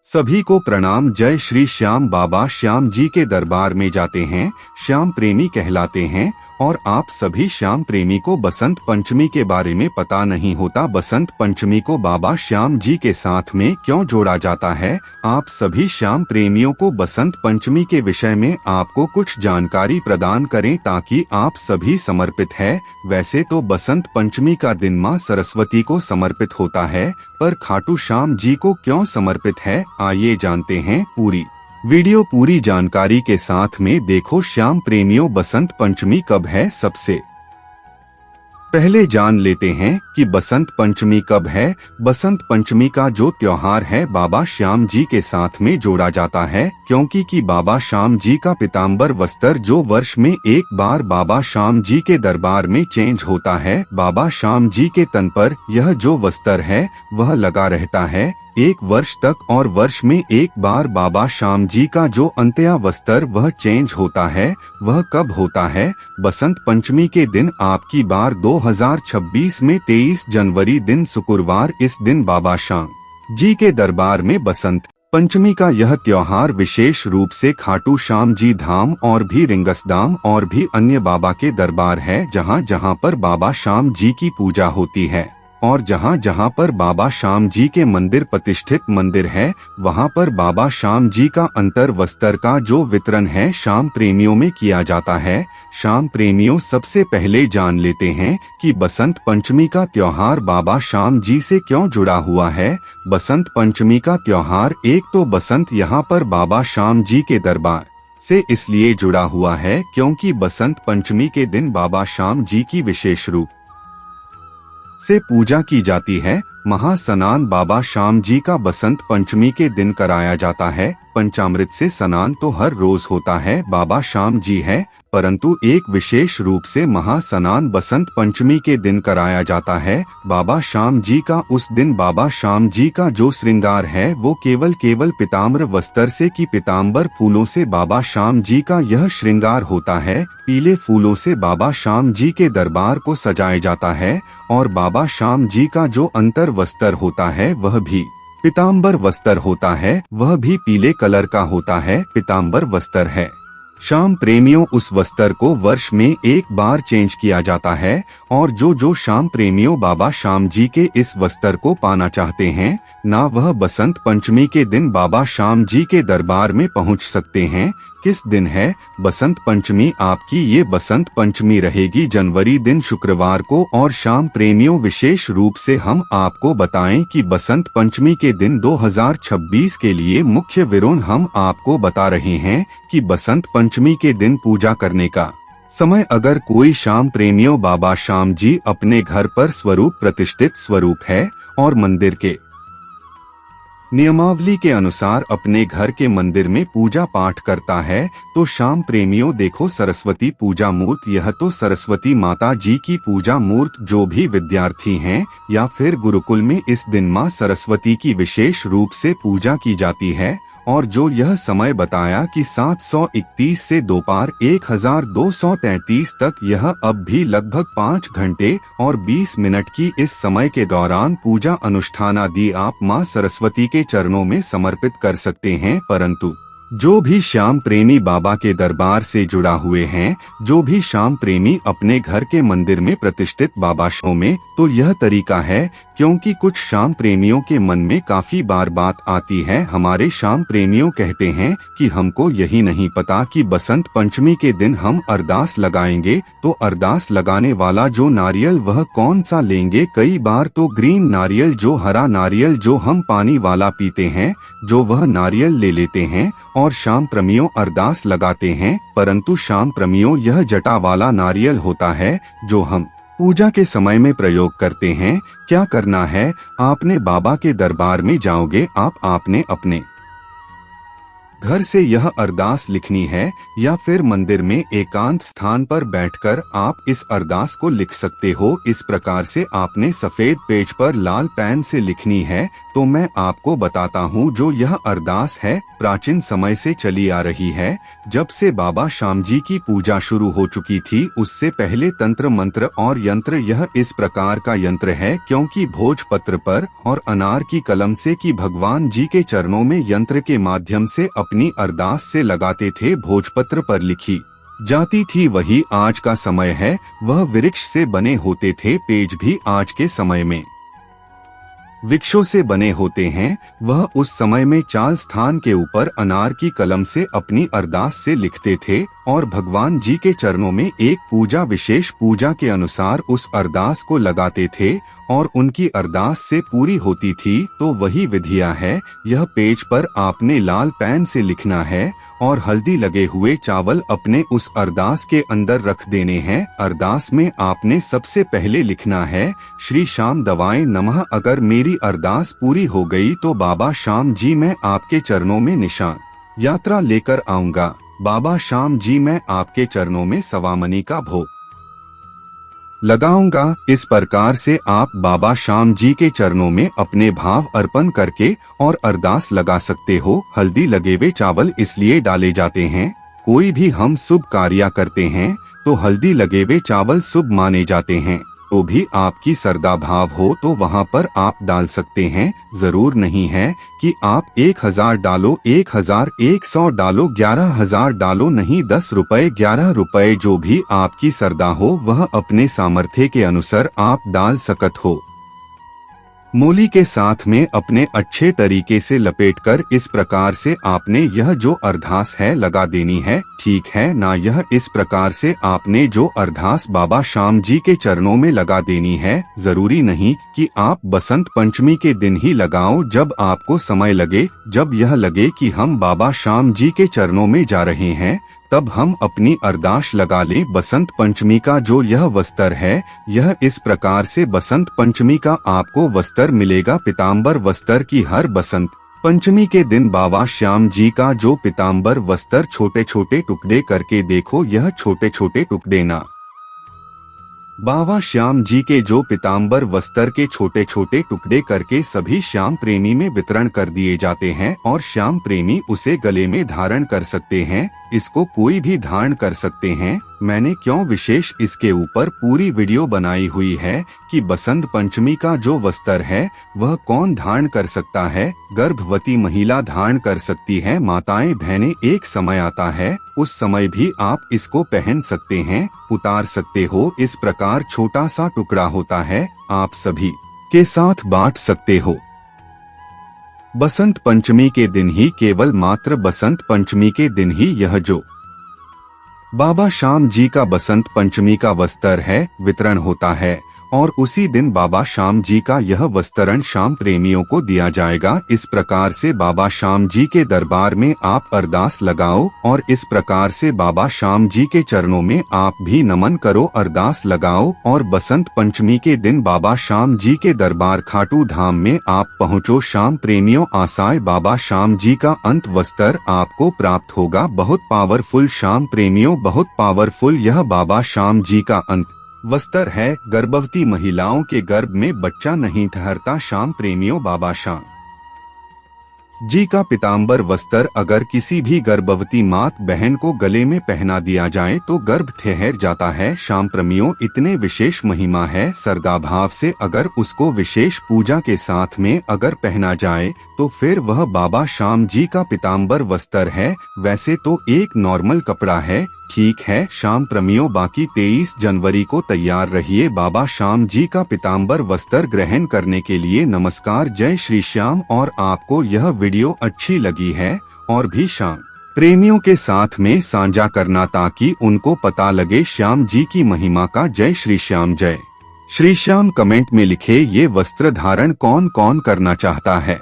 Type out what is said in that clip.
सभी को प्रणाम। जय श्री श्याम। बाबा श्याम जी के दरबार में जाते हैं, श्याम प्रेमी कहलाते हैं। और आप सभी श्याम प्रेमी को बसंत पंचमी के बारे में पता नहीं होता। बसंत पंचमी को बाबा श्याम जी के साथ में क्यों जोड़ा जाता है? आप सभी श्याम प्रेमियों को बसंत पंचमी के विषय में आपको कुछ जानकारी प्रदान करें ताकि आप सभी समर्पित है। वैसे तो बसंत पंचमी का दिन मां सरस्वती को समर्पित होता है, पर खाटू श्याम जी को क्यों समर्पित है, आइए जानते हैं। पूरी वीडियो पूरी जानकारी के साथ में देखो। श्याम प्रेमियों, बसंत पंचमी कब है? सबसे पहले जान लेते हैं कि बसंत पंचमी कब है। बसंत पंचमी का जो त्योहार है बाबा श्याम जी के साथ में जोड़ा जाता है, क्योंकि बाबा श्याम जी का पीताम्बर वस्त्र जो वर्ष में एक बार बाबा श्याम जी के दरबार में चेंज होता है, बाबा श्याम जी के तन पर यह जो वस्त्र है वह लगा रहता है एक वर्ष तक। और वर्ष में एक बार बाबा श्याम जी का जो अंत्या वस्त्र वह चेंज होता है, वह कब होता है? बसंत पंचमी के दिन। आपकी बार 2026 में 23 जनवरी दिन शुक्रवार। इस दिन बाबा श्याम जी के दरबार में बसंत पंचमी का यह त्योहार विशेष रूप से खाटू श्याम जी धाम और भी रिंगसदाम और भी अन्य बाबा के दरबार है, जहाँ जहाँ पर बाबा श्याम जी की पूजा होती है और जहाँ जहाँ पर बाबा श्याम जी के मंदिर प्रतिष्ठित मंदिर है, वहाँ पर बाबा श्याम जी का अंतर वस्त्र का जो वितरण है श्याम प्रेमियों में किया जाता है। श्याम प्रेमियों, सबसे पहले जान लेते हैं कि बसंत पंचमी का त्योहार बाबा श्याम जी से क्यों जुड़ा हुआ है। बसंत पंचमी का त्योहार, एक तो बसंत यहाँ पर बाबा श्याम जी के दरबार से इसलिए जुड़ा हुआ है क्योंकि बसंत पंचमी के दिन बाबा श्याम जी की विशेष रूप से पूजा की जाती है। महास्नान बाबा श्याम जी का बसंत पंचमी के दिन कराया जाता है। पंचामृत से स्नान तो हर रोज होता है, बाबा श्याम जी है, परंतु एक विशेष रूप से महास्नान बसंत पंचमी के दिन कराया जाता है बाबा श्याम जी का। उस दिन बाबा श्याम जी का जो श्रृंगार है वो केवल पीताम्बर वस्त्र से कि पीताम्बर फूलों से बाबा श्याम जी का यह श्रृंगार होता है। पीले फूलों से बाबा श्याम जी के दरबार को सजाया जाता है और बाबा श्याम जी का जो अंतर वस्त्र होता है वह भी पीताम्बर वस्त्र होता है, वह भी पीले कलर का होता है, पीताम्बर वस्त्र है। श्याम प्रेमियों, उस वस्त्र को वर्ष में एक बार चेंज किया जाता है और जो श्याम प्रेमियों बाबा श्याम जी के इस वस्त्र को पाना चाहते हैं, ना वह बसंत पंचमी के दिन बाबा श्याम जी के दरबार में पहुंच सकते हैं। किस दिन है बसंत पंचमी? आपकी ये बसंत पंचमी रहेगी जनवरी दिन शुक्रवार को। और श्याम प्रेमियों, विशेष रूप से हम आपको बताएं कि बसंत पंचमी के दिन 2026 के लिए मुख्य विवरण हम आपको बता रहे हैं कि बसंत पंचमी के दिन पूजा करने का समय। अगर कोई श्याम प्रेमियों बाबा श्याम जी अपने घर पर स्वरूप प्रतिष्ठित स्वरूप है और मंदिर के नियमावली के अनुसार अपने घर के मंदिर में पूजा पाठ करता है, तो श्याम प्रेमियों देखो, सरस्वती पूजा मूर्त, यह तो सरस्वती माता जी की पूजा मूर्त जो भी विद्यार्थी हैं या फिर गुरुकुल में इस दिन मां सरस्वती की विशेष रूप से पूजा की जाती है। और जो यह समय बताया कि 731 से दोपहर 1233 तक, यह अब भी लगभग 5 घंटे और 20 मिनट की इस समय के दौरान पूजा अनुष्ठान आदि आप मां सरस्वती के चरणों में समर्पित कर सकते हैं। परंतु जो भी श्याम प्रेमी बाबा के दरबार से जुड़ा हुए हैं, जो भी श्याम प्रेमी अपने घर के मंदिर में प्रतिष्ठित बाबा श्याम में, तो यह तरीका है, क्योंकि कुछ श्याम प्रेमियों के मन में काफी बार बात आती है। हमारे श्याम प्रेमियों कहते हैं कि हमको यही नहीं पता कि बसंत पंचमी के दिन हम अरदास लगाएंगे, तो अरदास लगाने वाला जो नारियल वह कौन सा लेंगे। कई बार तो ग्रीन नारियल, जो हरा नारियल जो हम पानी वाला पीते हैं, जो वह नारियल ले लेते हैं और श्याम प्रेमियों अरदास लगाते हैं। परंतु श्याम प्रेमियों, यह जटा वाला नारियल होता है जो हम पूजा के समय में प्रयोग करते हैं। क्या करना है, आपने बाबा के दरबार में जाओगे, आपने अपने घर से यह अरदास लिखनी है या फिर मंदिर में एकांत स्थान पर बैठकर आप इस अरदास को लिख सकते हो। इस प्रकार से आपने सफेद पेज पर लाल पेन से लिखनी है। तो मैं आपको बताता हूँ, जो यह अरदास है प्राचीन समय से चली आ रही है। जब से बाबा श्याम जी की पूजा शुरू हो चुकी थी, उससे पहले तंत्र मंत्र और यंत्र यह इस प्रकार का यंत्र है, क्योंकि भोजपत्र पर और अनार की कलम से कि भगवान जी के चरणों में यंत्र के माध्यम से अपनी अरदास से लगाते थे, भोजपत्र पर लिखी जाती थी। वही आज का समय है। वह वृक्ष से बने होते थे, पेज भी आज के समय में वृक्षों से बने होते हैं। वह उस समय में चाल स्थान के ऊपर अनार की कलम से अपनी अरदास से लिखते थे और भगवान जी के चरणों में एक पूजा विशेष पूजा के अनुसार उस अरदास को लगाते थे और उनकी अरदास से पूरी होती थी। तो वही विधियां है। यह पेज पर आपने लाल पेन से लिखना है और हल्दी लगे हुए चावल अपने उस अरदास के अंदर रख देने हैं। अरदास में आपने सबसे पहले लिखना है, श्री श्याम दवाएं नमः। अगर मेरी अरदास पूरी हो गई तो बाबा श्याम जी मैं आपके चरणों में निशान यात्रा लेकर आऊंगा। बाबा श्याम जी मैं आपके चरणों में सवामनी का भोग लगाऊंगा। इस प्रकार से आप बाबा श्याम जी के चरणों में अपने भाव अर्पण करके और अरदास लगा सकते हो। हल्दी लगे हुए चावल इसलिए डाले जाते हैं, कोई भी हम शुभ कार्य करते हैं तो हल्दी लगे हुए चावल शुभ माने जाते हैं। तो भी आपकी श्रद्धा भाव हो तो वहाँ पर आप डाल सकते हैं। जरूर नहीं है कि आप 1000 डालो, 1100 डालो, 11000 डालो, नहीं 10 रुपए 11 रुपए, जो भी आपकी श्रद्धा हो वह अपने सामर्थ्य के अनुसार आप डाल सकत हो। मूली के साथ में अपने अच्छे तरीके से लपेटकर इस प्रकार से आपने यह जो अरदास है लगा देनी है, ठीक है ना। यह इस प्रकार से आपने जो अरदास बाबा श्याम जी के चरणों में लगा देनी है। जरूरी नहीं कि आप बसंत पंचमी के दिन ही लगाओ, जब आपको समय लगे, जब यह लगे कि हम बाबा श्याम जी के चरणों में जा रहे हैं तब हम अपनी अरदास लगा लें। बसंत पंचमी का जो यह वस्त्र है, यह इस प्रकार से बसंत पंचमी का आपको वस्त्र मिलेगा, पीताम्बर वस्त्र की। हर बसंत पंचमी के दिन बाबा श्याम जी का जो पीताम्बर वस्त्र छोटे छोटे टुकड़े करके देखो, यह छोटे छोटे टुकड़े ना बाबा श्याम जी के जो पीताम्बर वस्त्र के छोटे छोटे टुकड़े करके सभी श्याम प्रेमी में वितरण कर दिए जाते हैं और श्याम प्रेमी उसे गले में धारण कर सकते हैं। इसको कोई भी धारण कर सकते हैं। मैंने क्यों विशेष इसके ऊपर पूरी वीडियो बनाई हुई है कि बसंत पंचमी का जो वस्त्र है वह कौन धारण कर सकता है। गर्भवती महिला धारण कर सकती है, माताएं बहनें। एक समय आता है, उस समय भी आप इसको पहन सकते हैं, उतार सकते हो। इस प्रकार छोटा सा टुकड़ा होता है, आप सभी के साथ बांट सकते हो। बसंत पंचमी के दिन ही, केवल मात्र बसंत पंचमी के दिन ही यह जो बाबा श्याम जी का बसंत पंचमी का वस्त्र है वितरण होता है और उसी दिन बाबा श्याम जी का यह वस्त्र श्याम प्रेमियों को दिया जाएगा। इस प्रकार से बाबा श्याम जी के दरबार में आप अरदास लगाओ और इस प्रकार से बाबा श्याम जी के चरणों में आप भी नमन करो, अरदास लगाओ। और बसंत पंचमी के दिन बाबा श्याम जी के दरबार खाटू धाम में आप पहुँचो। श्याम प्रेमियों, आशाएं बाबा श्याम जी का अंत वस्त्र आपको प्राप्त होगा। बहुत पावरफुल श्याम प्रेमियों, बहुत पावरफुल यह बाबा श्याम जी का अंत वस्त्र है। गर्भवती महिलाओं के गर्भ में बच्चा नहीं ठहरता। श्याम प्रेमियों, बाबा श्याम जी का पीताम्बर वस्त्र अगर किसी भी गर्भवती मात बहन को गले में पहना दिया जाए तो गर्भ ठहर जाता है। श्याम प्रेमियों, इतने विशेष महिमा है। श्रद्धा भाव से अगर उसको विशेष पूजा के साथ में अगर पहना जाए तो फिर वह बाबा श्याम जी का पीताम्बर वस्त्र है। वैसे तो एक नॉर्मल कपड़ा है, ठीक है श्याम प्रेमियों। बाकी 23 जनवरी को तैयार रहिए बाबा श्याम जी का पीताम्बर वस्त्र ग्रहण करने के लिए। नमस्कार, जय श्री श्याम। और आपको यह वीडियो अच्छी लगी है और भी श्याम प्रेमियों के साथ में साझा करना ताकि उनको पता लगे श्याम जी की महिमा का। जय श्री श्याम, जय श्री श्याम। कमेंट में लिखे ये वस्त्र धारण कौन कौन करना चाहता है।